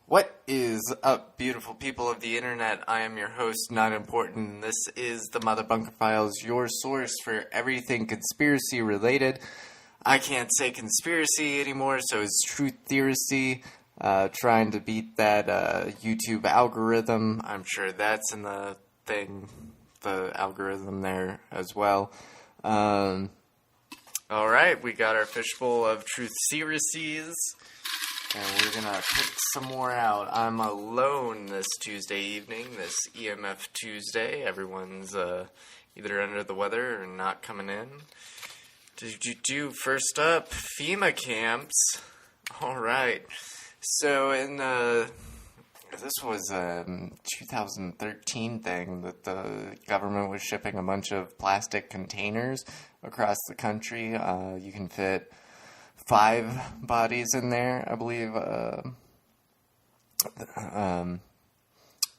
What is up, beautiful people of the internet? I am your host, Not Important. This is the Mother Bunker Files, your source for everything conspiracy related. I can't say conspiracy anymore, so it's truth theory. Trying to beat that YouTube algorithm. I'm sure that's in the thing, the algorithm there as well. Alright, we got our fishbowl of truth theories. And we're gonna pick some more out. I'm alone this Tuesday evening, this EMF Tuesday. Everyone's either under the weather or not coming in. First up, FEMA camps. Alright. So this was a 2013 thing that the government was shipping a bunch of plastic containers across the country. You can fit 5 bodies in there, I believe.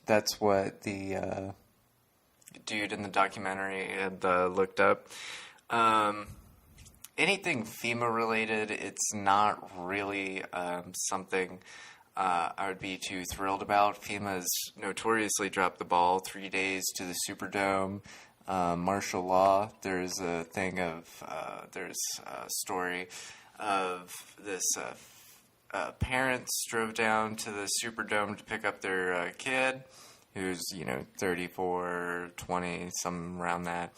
That's what the dude in the documentary had looked up. Anything FEMA related, it's not really something I would be too thrilled about. FEMA's notoriously dropped the ball. 3 days to the Superdome. Martial law. There's a story of this parents drove down to the Superdome to pick up their kid, who's 34, 20, something around that,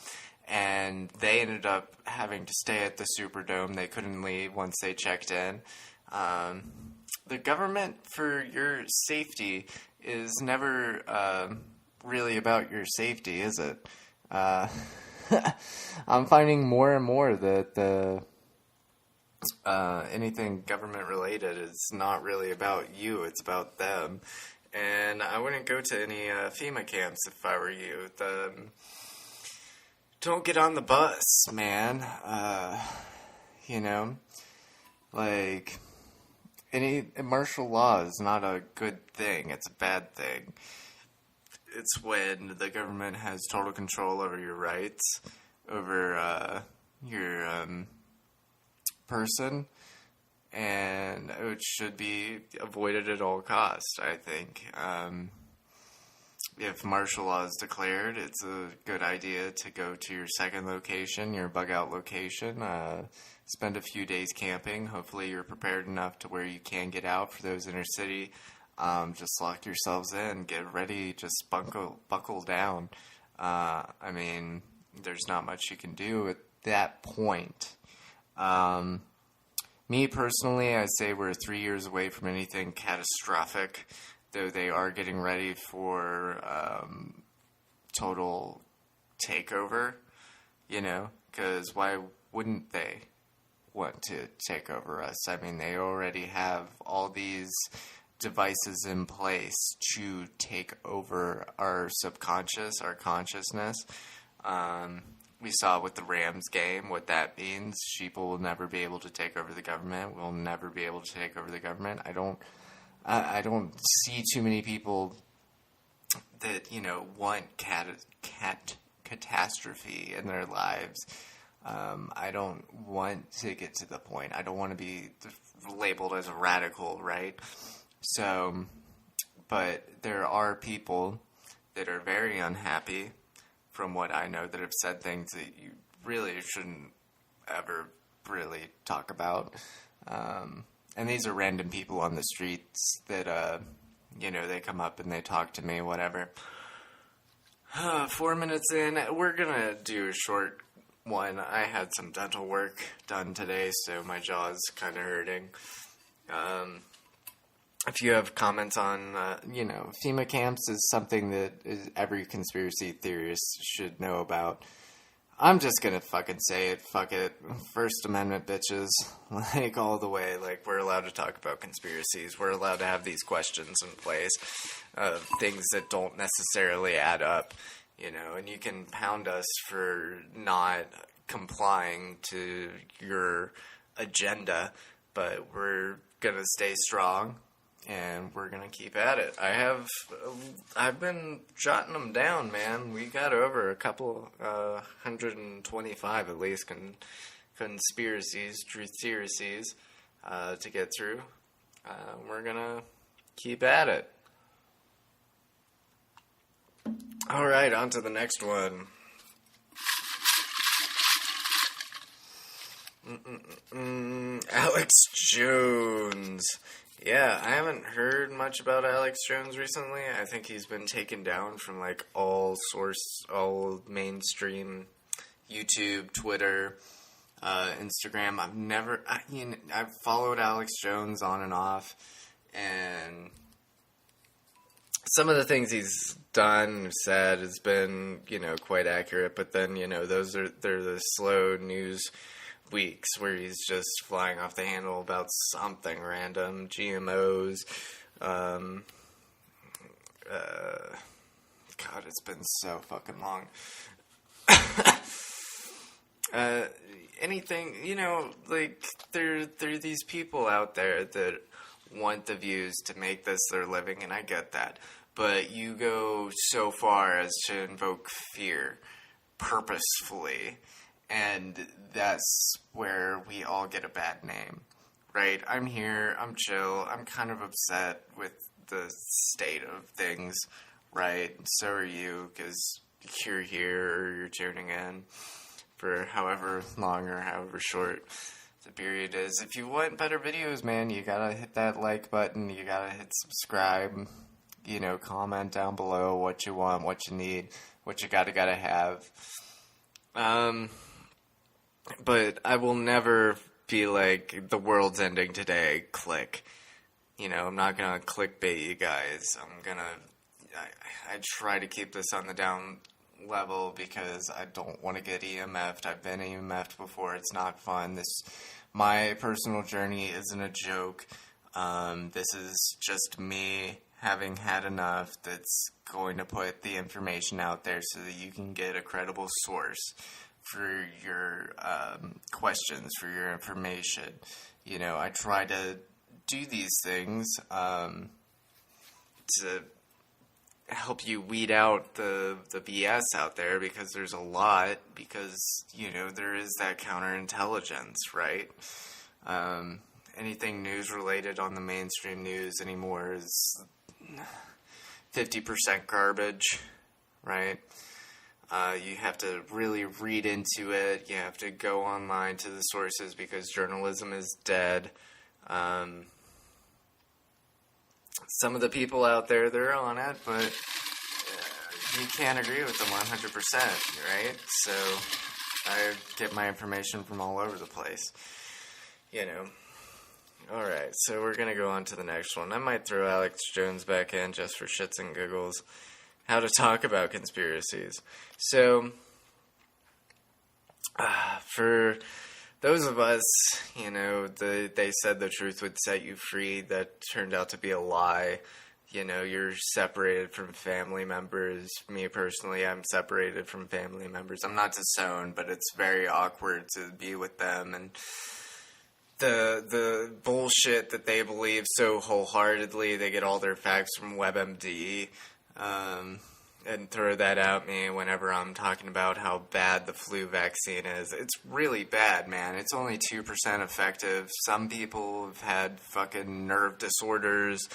and they ended up having to stay at the Superdome. They couldn't leave once they checked in. The government, for your safety, is never really about your safety, is it? I'm finding more and more that anything government related is not really about you, it's about them. And I wouldn't go to any FEMA camps if I were you. Don't get on the bus, man. Any martial law is not a good thing, it's a bad thing. It's when the government has total control over your rights, over your person, and it should be avoided at all costs, I think. If martial law is declared, it's a good idea to go to your second location, your bug-out location, spend a few days camping. Hopefully you're prepared enough to where you can get out. For those inner city, just lock yourselves in, get ready, just buckle down. There's not much you can do at that point. Me personally, I'd say we're 3 years away from anything catastrophic, though they are getting ready for total takeover, because why wouldn't they want to take over us? I mean, they already have all these devices in place to take over our subconscious, our consciousness. We saw with the Rams game what that means. Sheeple will never be able to take over the government. We'll never be able to take over the government. I don't see too many people that want catastrophe in their lives. I don't want to get to the point. I don't want to be labeled as a radical, right? So, but there are people that are very unhappy, from what I know, that have said things that you really shouldn't ever really talk about. And these are random people on the streets that, they come up and they talk to me, whatever. 4 minutes in, we're gonna do a short one. I had some dental work done today, so my jaw's kind of hurting. If you have comments on, FEMA camps is something that every conspiracy theorist should know about. I'm just gonna fucking say it. Fuck it. First Amendment, bitches. All the way. We're allowed to talk about conspiracies. We're allowed to have these questions in place of things that don't necessarily add up, and you can pound us for not complying to your agenda, but we're gonna stay strong. And we're gonna keep at it. I've been jotting them down, man. We got over a couple, 125 at least, conspiracies, truth theories, to get through. We're gonna Keep at it. Alright, on to the next one. Alex Jones. Yeah, I haven't heard much about Alex Jones recently. I think he's been taken down from like all mainstream YouTube, Twitter, Instagram. I've followed Alex Jones on and off, and some of the things he's done and said has been, quite accurate, but then, they're the slow news weeks where he's just flying off the handle about something random, GMOs, God, it's been so fucking long. Anything, there are these people out there that want the views to make this their living, and I get that. But you go so far as to invoke fear purposefully, and that's where we all get a bad name, right? I'm here, I'm chill, I'm kind of upset with the state of things, right? So are you, because you're here or you're tuning in for however long or however short the period is. If you want better videos, man, you gotta hit that like button, you gotta hit subscribe, comment down below what you want, what you need, what you gotta have. But I will never be like, the world's ending today, click. I'm not gonna clickbait you guys. I try to keep this on the down level because I don't want to get EMF'd. I've been EMF'd before. It's not fun. My personal journey isn't a joke. This is just me having had enough that's going to put the information out there so that you can get a credible source for your questions, for your information. I try to do these things to help you weed out the BS out there, because there's a lot, because, there is that counterintelligence, right? Anything news related on the mainstream news anymore is 50% garbage, right? You have to really read into it. You have to go online to the sources because journalism is dead. Some of the people out there, they're on it, but you can't agree with them 100%, right? So I get my information from all over the place, Alright, so we're going to go on to the next one. I might throw Alex Jones back in just for shits and giggles. How to talk about conspiracies. So, for those of us, they said the truth would set you free. That turned out to be a lie. You're separated from family members. Me personally, I'm separated from family members. I'm not disowned, but it's very awkward to be with them, and the bullshit that they believe so wholeheartedly. They get all their facts from WebMD, and throw that at me whenever I'm talking about how bad the flu vaccine is. It's really bad, man. It's only 2% effective. Some people have had fucking nerve disorders,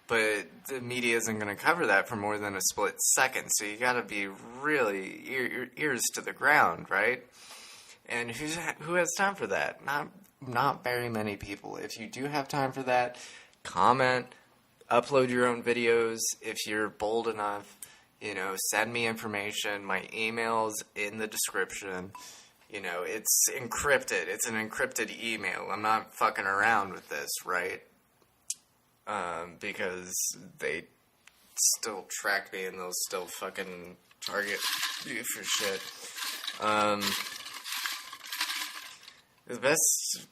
but the media isn't going to cover that for more than a split second. So you got to be really ears to the ground, right? And who has time for that? Not very many people. If you do have time for that, comment, upload your own videos. If you're bold enough, send me information. My email's in the description. It's encrypted. It's an encrypted email. I'm not fucking around with this, right? Because they still track me and they'll still fucking target you for shit. The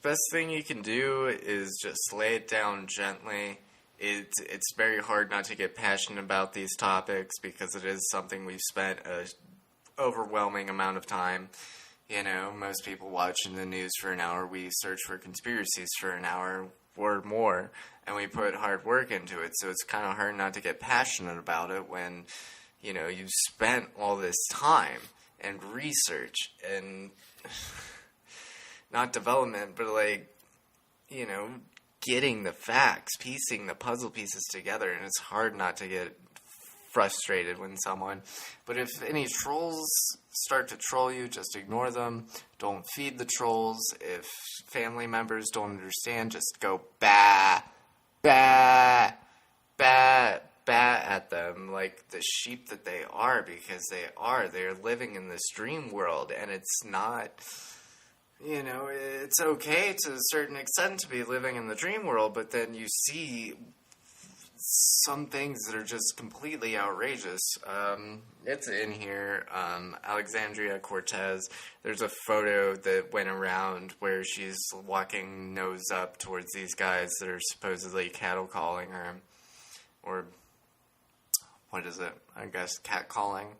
best thing you can do is just lay it down gently. It's very hard not to get passionate about these topics because it is something we've spent an overwhelming amount of time. Most people watching the news for an hour, we search for conspiracies for an hour or more, and we put hard work into it. So it's kind of hard not to get passionate about it when, you've spent all this time and research and not development, but getting the facts, piecing the puzzle pieces together, and it's hard not to get frustrated when someone. But if any trolls start to troll you, just ignore them. Don't feed the trolls. If family members don't understand, just go bah, bah, bah, bah at them like the sheep that they are, because they're living in this dream world, and it's not, it's okay to a certain extent to be living in the dream world, but then you see some things that are just completely outrageous. It's in here. Alexandria Cortez, there's a photo that went around where she's walking nose up towards these guys that are supposedly cattle calling her. Or, what is it? I guess catcalling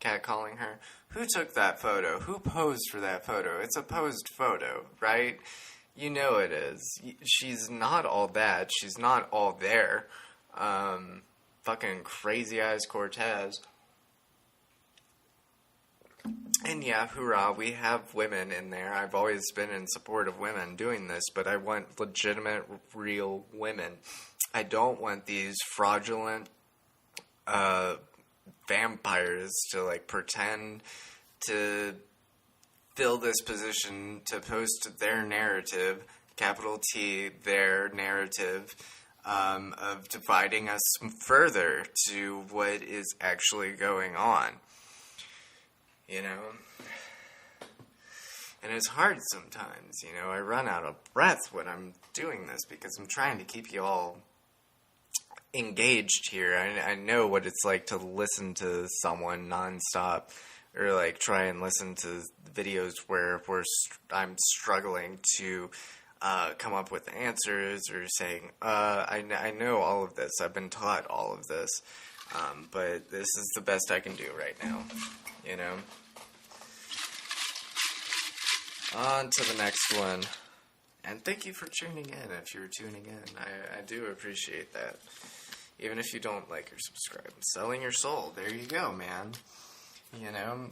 her. Who took that photo? Who posed for that photo? It's a posed photo, right? You know it is. She's not all that. She's not all there. Fucking crazy eyes Cortez. And yeah, hoorah, we have women in there. I've always been in support of women doing this, but I want legitimate, real women. I don't want these fraudulent, vampires to, like, pretend to fill this position to post their narrative, capital T, their narrative, of dividing us further to what is actually going on. And it's hard sometimes, I run out of breath when I'm doing this because I'm trying to keep you all engaged here. I know what it's like to listen to someone nonstop, or like try and listen to videos where I'm struggling to come up with answers, or saying, I know all of this, I've been taught all of this, but this is the best I can do right now, On to the next one. And thank you for tuning in, if you're tuning in. I do appreciate that. Even if you don't like or subscribe. Selling your soul, there you go, man.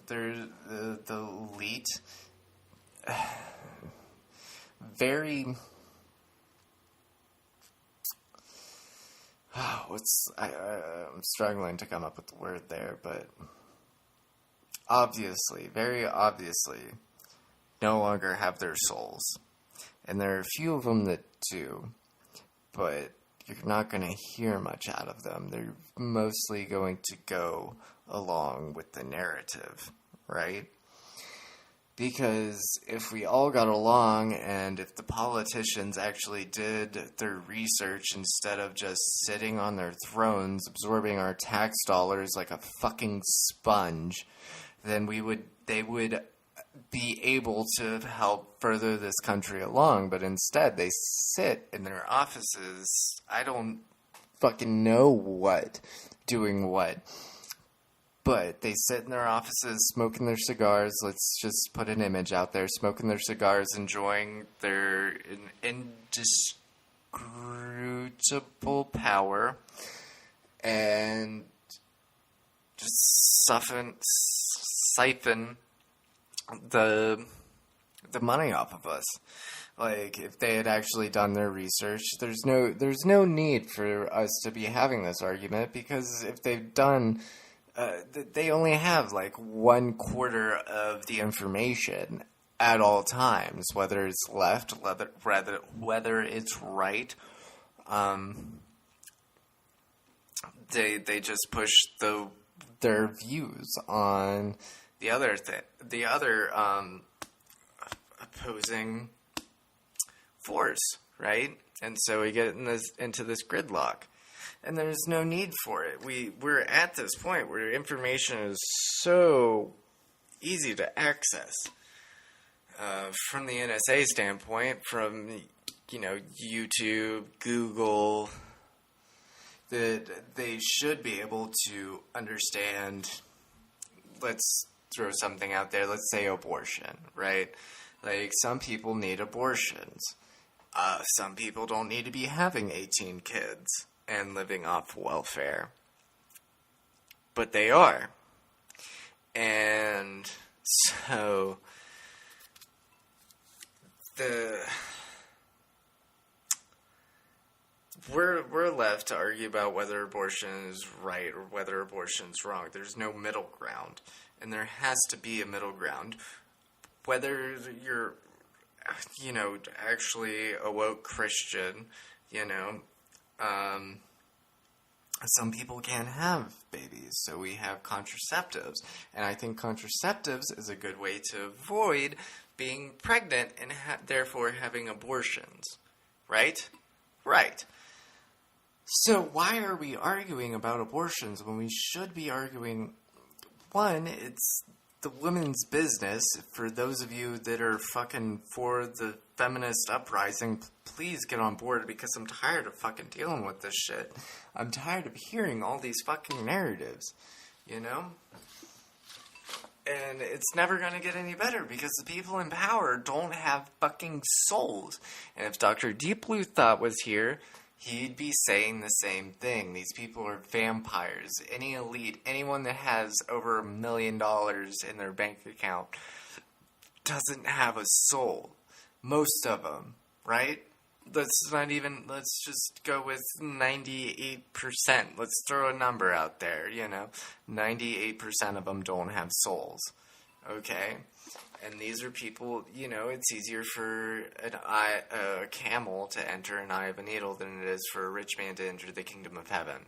There's the elite, very, I'm struggling to come up with the word there, but very obviously, no longer have their souls. And there are a few of them that do, but you're not going to hear much out of them. They're mostly going to go along with the narrative, right? Because if we all got along, and if the politicians actually did their research instead of just sitting on their thrones absorbing our tax dollars like a fucking sponge, then they would be able to help further this country along. But instead, they sit in their offices, I don't fucking know what, doing what. But they sit in their offices, smoking their cigars. Let's just put an image out there. Smoking their cigars, enjoying their indisputable power. And just siphon the money off of us. Like, if they had actually done their research, there's no need for us to be having this argument, because if they've done... they only have like 1/4 of the information at all times, whether it's left, whether it's right. They just push their views on the other opposing force, right? And so we get into this gridlock. And there's no need for it. We're at this point where information is so easy to access. From the NSA standpoint, from, YouTube, Google, that they should be able to understand, let's throw something out there, let's say abortion, right? Like, some people need abortions. Some people don't need to be having 18 kids and living off welfare. But they are. And so we're left to argue about whether abortion is right or whether abortion is wrong. There's no middle ground, and there has to be a middle ground. Whether you're, actually a woke Christian, some people can't have babies, so we have contraceptives. And I think contraceptives is a good way to avoid being pregnant and therefore having abortions. Right? Right. So why are we arguing about abortions when we should be arguing, one, it's the women's business. For those of you that are fucking for the feminist uprising, please get on board, because I'm tired of fucking dealing with this shit. I'm tired of hearing all these fucking narratives, And it's never going to get any better, because the people in power don't have fucking souls. And if Dr. Deep Blue Thought was here, he'd be saying the same thing. These people are vampires. Any elite, anyone that has over $1 million in their bank account doesn't have a soul. Most of them, right? Let's just go with 98%. Let's throw a number out there, 98% of them don't have souls. Okay? And these are people, it's easier for a camel to enter an eye of a needle than it is for a rich man to enter the kingdom of heaven.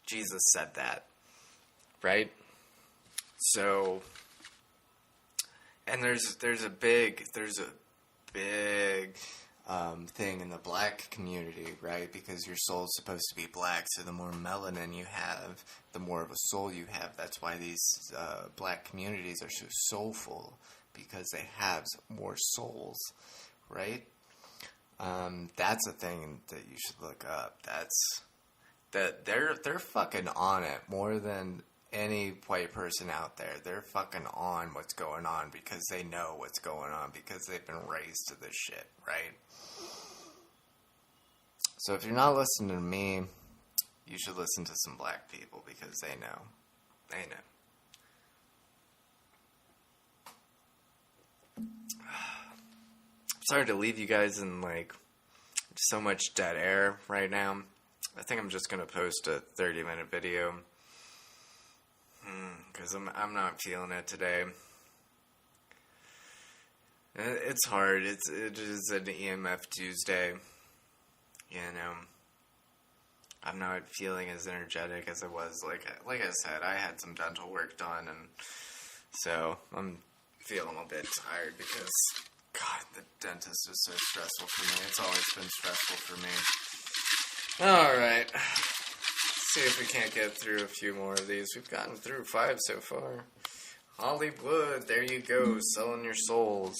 Jesus said that, right? So, and there's a big thing in the black community, right? Because your soul's supposed to be black, so the more melanin you have, the more of a soul you have. That's why these black communities are so soulful, because they have more souls, right? That's a thing that you should look up. They're fucking on it more than any white person out there. They're fucking on what's going on, because they know what's going on, because they've been raised to this shit, right? So if you're not listening to me, you should listen to some black people, because they know. They know. Sorry to leave you guys in, so much dead air right now. I think I'm just going to post a 30-minute video. Because I'm not feeling it today. It's hard. It is an EMF Tuesday. I'm not feeling as energetic as I was. Like I said, I had some dental work done, and so I'm feeling a bit tired because, God, the dentist is so stressful for me. It's always been stressful for me. Alright. See if we can't get through a few more of these. We've gotten through 5 so far. Hollywood, there you go, selling your souls.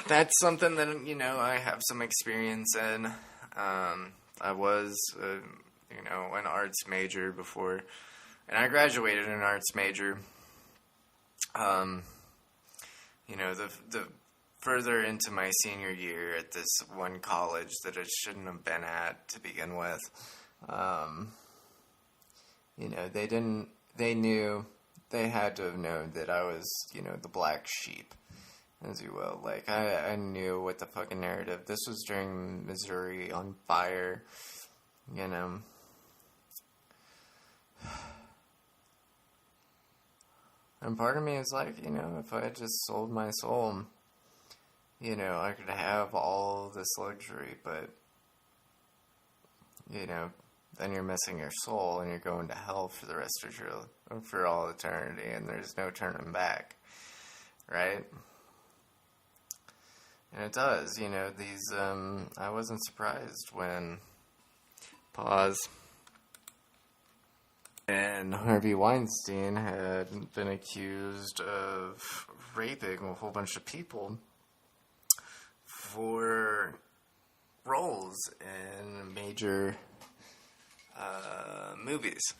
That's something that, I have some experience in. I was, an arts major before, and I graduated an arts major. The further into my senior year at this one college that I shouldn't have been at to begin with, they had to have known that I was, the black sheep, as you will. I knew what the fucking narrative. This was during Missouri on fire, And part of me is like, if I had just sold my soul, I could have all this luxury, but, then you're missing your soul and you're going to hell for the rest of for all eternity, and there's no turning back, right? And it does, I wasn't surprised when, and Harvey Weinstein had been accused of raping a whole bunch of people for roles in major movies.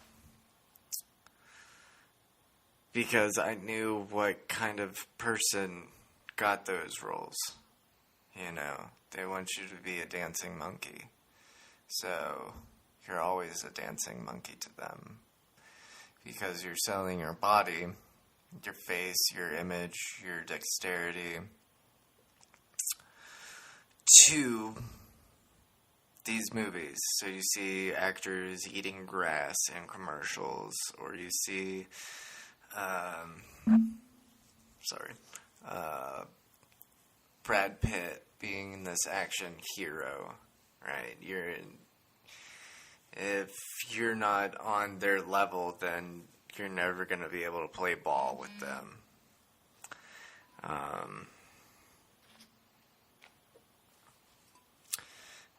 Because I knew what kind of person got those roles. They want you to be a dancing monkey. So you're always a dancing monkey to them. Because you're selling your body, your face, your image, your dexterity to these movies. So you see actors eating grass in commercials, or you see, Brad Pitt being this action hero, right? If you're not on their level, then you're never going to be able to play ball with them.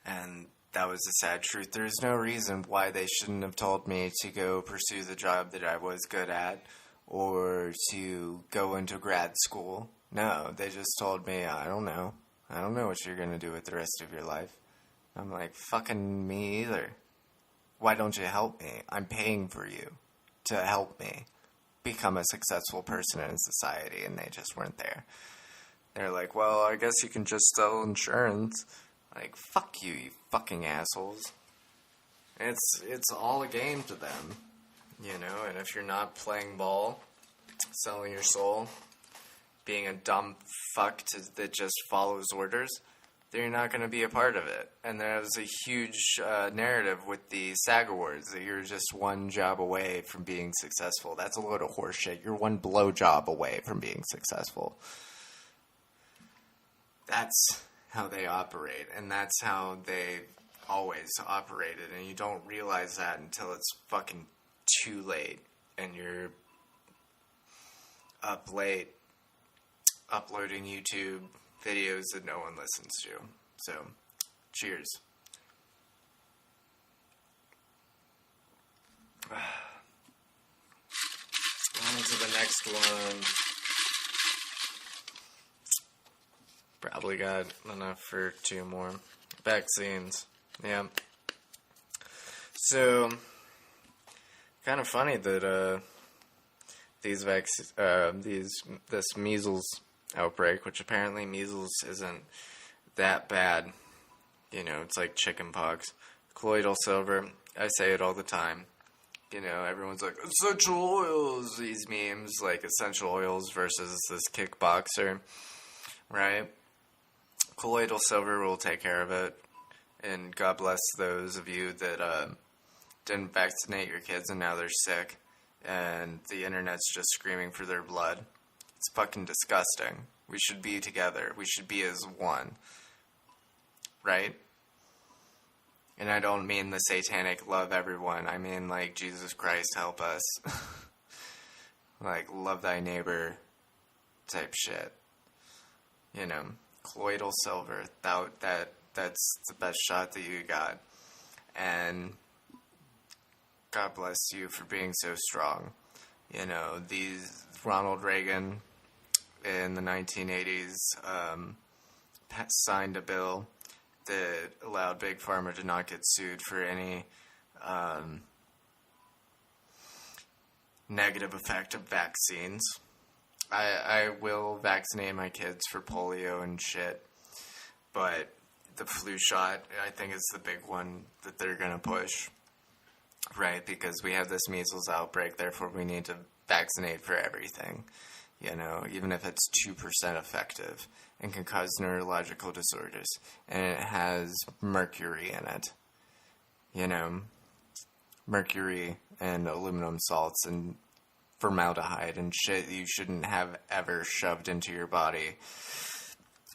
And that was the sad truth. There's no reason why they shouldn't have told me to go pursue the job that I was good at or to go into grad school. No, they just told me, I don't know. I don't know what you're going to do with the rest of your life. I'm like, fucking me either. Why don't you help me? I'm paying for you to help me become a successful person in society, and they just weren't there. They're like, well, I guess you can just sell insurance. Like, fuck you, you fucking assholes. It's all a game to them, you know, and if you're not playing ball, selling your soul, being a dumb fuck that just follows orders, then you're not going to be a part of it. And there was a huge narrative with the SAG Awards that you're just one job away from being successful. That's a load of horseshit. You're one blowjob away from being successful. That's how they operate, and that's how they always operated, and you don't realize that until it's fucking too late, and you're up late uploading YouTube videos that no one listens to. So, cheers. On to the next one. Probably got enough for 2 more. Vaccines. Yeah. So, kind of funny that this measles outbreak, which apparently measles isn't that bad. You know, it's like chicken pox. Colloidal silver, I say it all the time. You know, everyone's like, essential oils, these memes, like essential oils versus this kickboxer, right? Colloidal silver will take care of it, and God bless those of you that didn't vaccinate your kids and now they're sick, and the internet's just screaming for their blood. It's fucking disgusting. We should be together. We should be as one. Right? And I don't mean the satanic love everyone. I mean, like, Jesus Christ help us. Like, love thy neighbor type shit. You know, colloidal silver. That's the best shot that you got. And God bless you for being so strong. You know, Ronald Reagan in the 1980s signed a bill that allowed Big Pharma to not get sued for any negative effect of vaccines. I will vaccinate my kids for polio and shit, but the flu shot, I think, is the big one that they're going to push, right? Because we have this measles outbreak, therefore we need to vaccinate for everything, you know, even if it's 2% effective and can cause neurological disorders, and it has mercury in it, you know, mercury and aluminum salts and formaldehyde and shit you shouldn't have ever shoved into your body.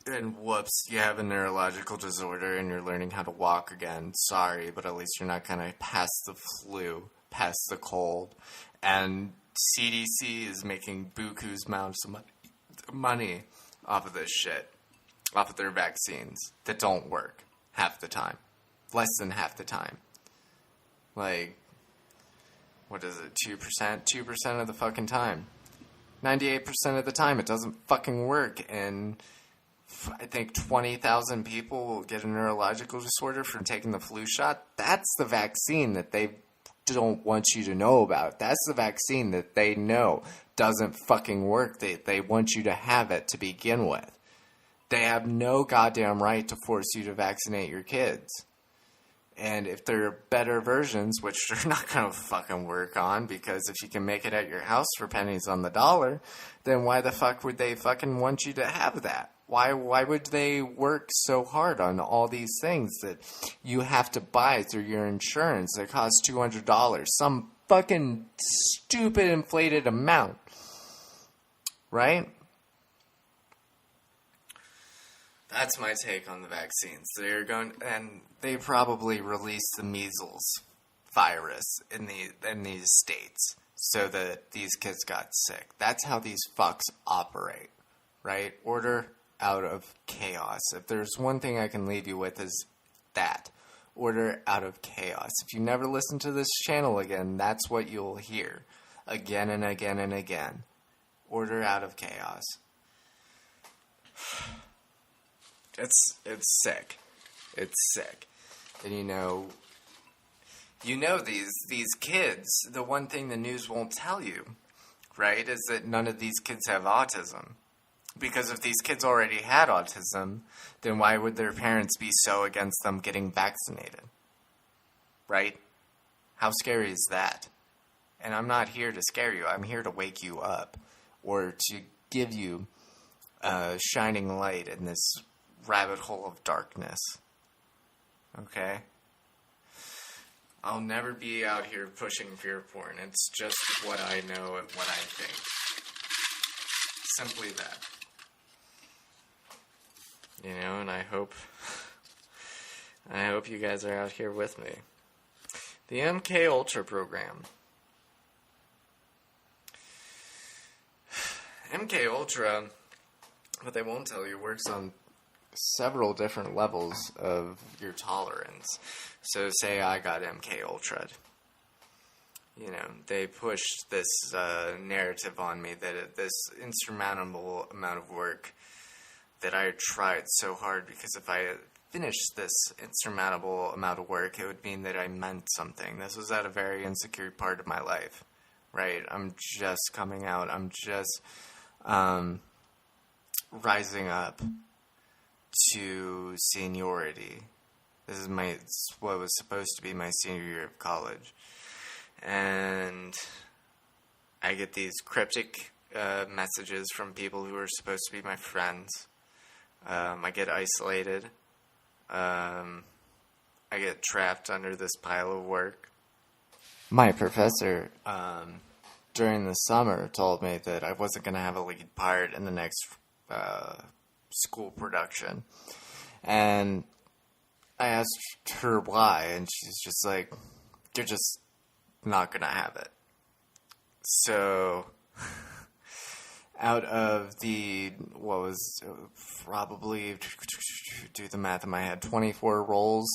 And whoops, you have a neurological disorder and you're learning how to walk again. Sorry, but at least you're not going to pass the flu, pass the cold. And CDC is making buku's amounts of money off of this shit, off of their vaccines that don't work half the time. Less than half the time. Like, what is it, 2%? 2% of the fucking time. 98% of the time it doesn't fucking work, and I think 20,000 people will get a neurological disorder from taking the flu shot. That's the vaccine that they don't want you to know about. That's the vaccine that they know doesn't fucking work. They want you to have it to begin with. They have no goddamn right to force you to vaccinate your kids. And if there are better versions, which they're not going to fucking work on, because if you can make it at your house for pennies on the dollar, then why the fuck would they fucking want you to have that? Why would they work so hard on all these things that you have to buy through your insurance that costs $200? Some fucking stupid inflated amount. Right? That's my take on the vaccines. They probably released the measles virus in these states so that these kids got sick. That's how these fucks operate, right? Order out of chaos. If there's one thing I can leave you with is that. Order out of chaos. If you never listen to this channel again, that's what you'll hear again and again and again. Order out of chaos. It's sick. It's sick. And you know these kids, the one thing the news won't tell you, right, is that none of these kids have autism. Because if these kids already had autism, then why would their parents be so against them getting vaccinated? Right? How scary is that? And I'm not here to scare you. I'm here to wake you up. Or to give you a shining light in this rabbit hole of darkness. Okay? I'll never be out here pushing fear porn. It's just what I know and what I think. Simply that. You know, and I hope you guys are out here with me. The MK Ultra program. MK Ultra, what they won't tell you, works on several different levels of your tolerance. So say I got MK Ultra'd. You know, they pushed this narrative on me that this insurmountable amount of work that I tried so hard, because if I finished this insurmountable amount of work, it would mean that I meant something. This was at a very insecure part of my life, right? I'm just coming out. I'm just rising up to seniority. This is what was supposed to be my senior year of college. And I get these cryptic messages from people who are supposed to be my friends. I get isolated. I get trapped under this pile of work. My professor, during the summer, told me that I wasn't going to have a lead part in the next school production. And I asked her why, and she's just like, you're just not going to have it. So, out of the, what was probably, do the math in my head, 24 roles,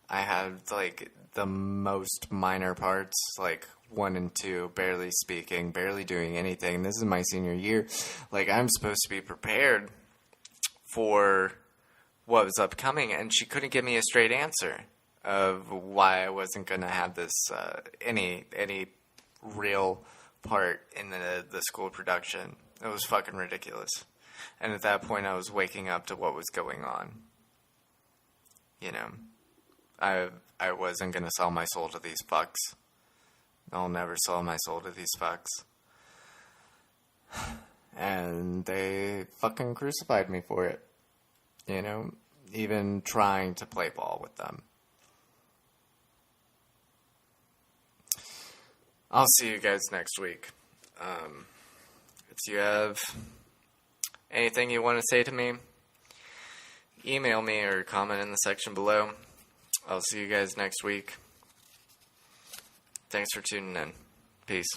I had, like, the most minor parts, like 1 and 2, barely speaking, barely doing anything. This is my senior year. Like, I'm supposed to be prepared for what was upcoming, and she couldn't give me a straight answer of why I wasn't going to have this, any real part in the school production. It was fucking ridiculous. And at that point, I was waking up to what was going on. You know, I wasn't going to sell my soul to these fucks. I'll never sell my soul to these fucks. And they fucking crucified me for it. You know, even trying to play ball with them. I'll see you guys next week. If you have anything you want to say to me, email me or comment in the section below. I'll see you guys next week. Thanks for tuning in. Peace.